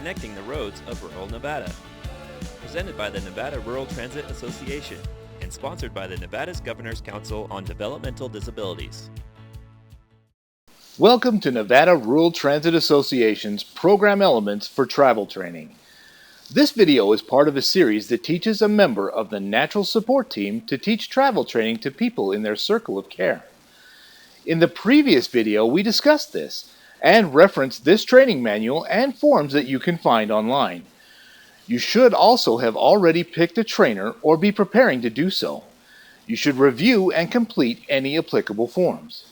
connecting the roads of rural Nevada. Presented by the Nevada Rural Transit Association and sponsored by the Nevada's Governor's Council on Developmental Disabilities. Welcome to Nevada Rural Transit Association's Program Elements for Travel Training. This video is part of a series that teaches a member of the Natural Support Team to teach travel training to people in their circle of care. In the previous video, we discussed this and referenced this training manual and forms that you can find online. You should also have already picked a trainer or be preparing to do so. You should review and complete any applicable forms.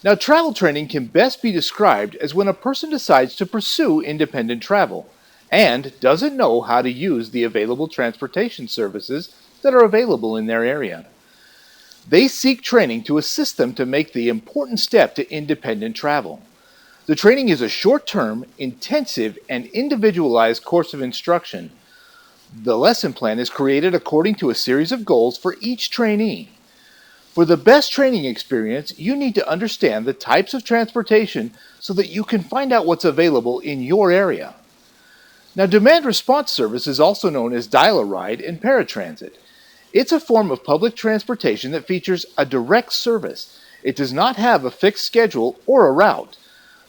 Now, travel training can best be described as when a person decides to pursue independent travel and doesn't know how to use the available transportation services that are available in their area. They seek training to assist them to make the important step to independent travel. The training is a short-term, intensive, and individualized course of instruction. The lesson plan is created according to a series of goals for each trainee. For the best training experience, you need to understand the types of transportation so that you can find out what's available in your area. Now, demand response service is also known as dial-a-ride and paratransit. It's a form of public transportation that features a direct service. It does not have a fixed schedule or a route.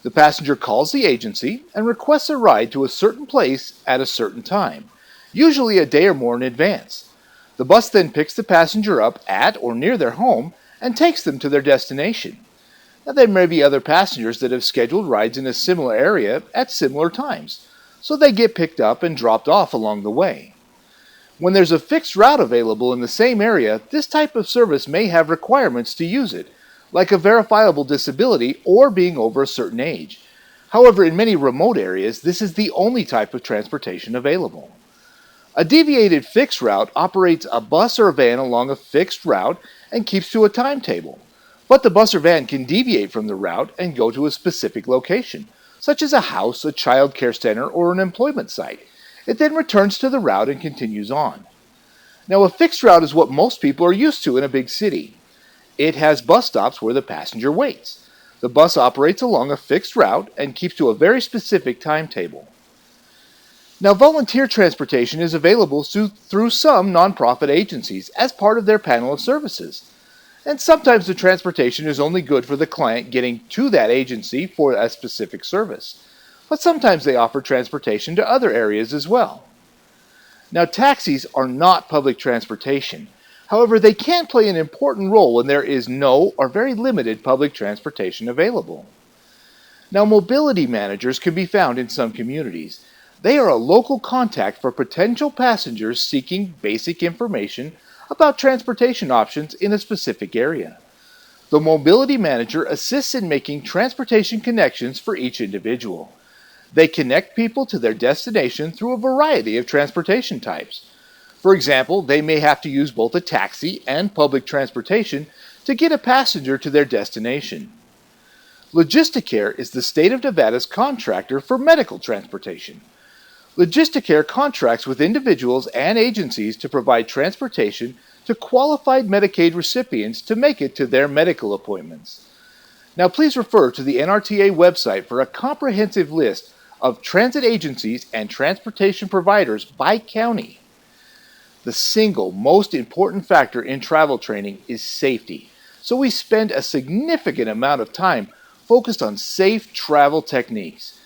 The passenger calls the agency and requests a ride to a certain place at a certain time, usually a day or more in advance. The bus then picks the passenger up at or near their home and takes them to their destination. Now, there may be other passengers that have scheduled rides in a similar area at similar times, so they get picked up and dropped off along the way. When there's a fixed route available in the same area, this type of service may have requirements to use it, like a verifiable disability or being over a certain age. However, in many remote areas, this is the only type of transportation available. A deviated fixed route operates a bus or a van along a fixed route and keeps to a timetable. But the bus or van can deviate from the route and go to a specific location, such as a house, a child care center, or an employment site. It then returns to the route and continues on. Now, a fixed route is what most people are used to in a big city. It has bus stops where the passenger waits. The bus operates along a fixed route and keeps to a very specific timetable. Now, volunteer transportation is available through some nonprofit agencies as part of their panel of services. And sometimes the transportation is only good for the client getting to that agency for a specific service. But sometimes they offer transportation to other areas as well. Now, taxis are not public transportation. However, they can play an important role when there is no or very limited public transportation available. Now, mobility managers can be found in some communities. They are a local contact for potential passengers seeking basic information about transportation options in a specific area. The mobility manager assists in making transportation connections for each individual. They connect people to their destination through a variety of transportation types. For example, they may have to use both a taxi and public transportation to get a passenger to their destination. Logisticare is the state of Nevada's contractor for medical transportation. Logisticare contracts with individuals and agencies to provide transportation to qualified Medicaid recipients to make it to their medical appointments. Now, please refer to the NRTA website for a comprehensive list of transit agencies and transportation providers by county. The single most important factor in travel training is safety, so we spend a significant amount of time focused on safe travel techniques.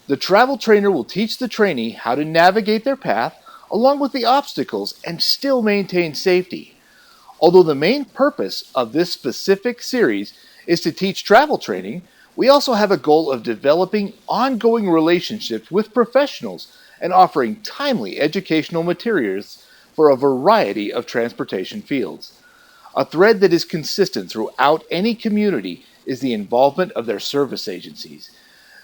The travel trainer will teach the trainee how to navigate their path along with the obstacles and still maintain safety. Although the main purpose of this specific series is to teach travel training, we also have a goal of developing ongoing relationships with professionals and offering timely educational materials for a variety of transportation fields. A thread that is consistent throughout any community is the involvement of their service agencies.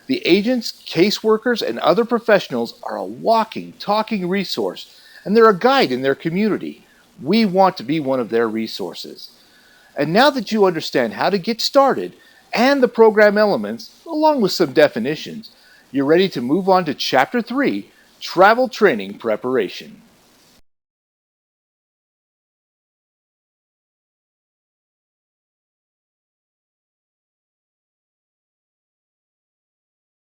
The agents, caseworkers, and other professionals are a walking, talking resource, and they're a guide in their community. We want to be one of their resources. And now that you understand how to get started and the program elements, along with some definitions, you're ready to move on to Chapter 3, Travel Training Preparation.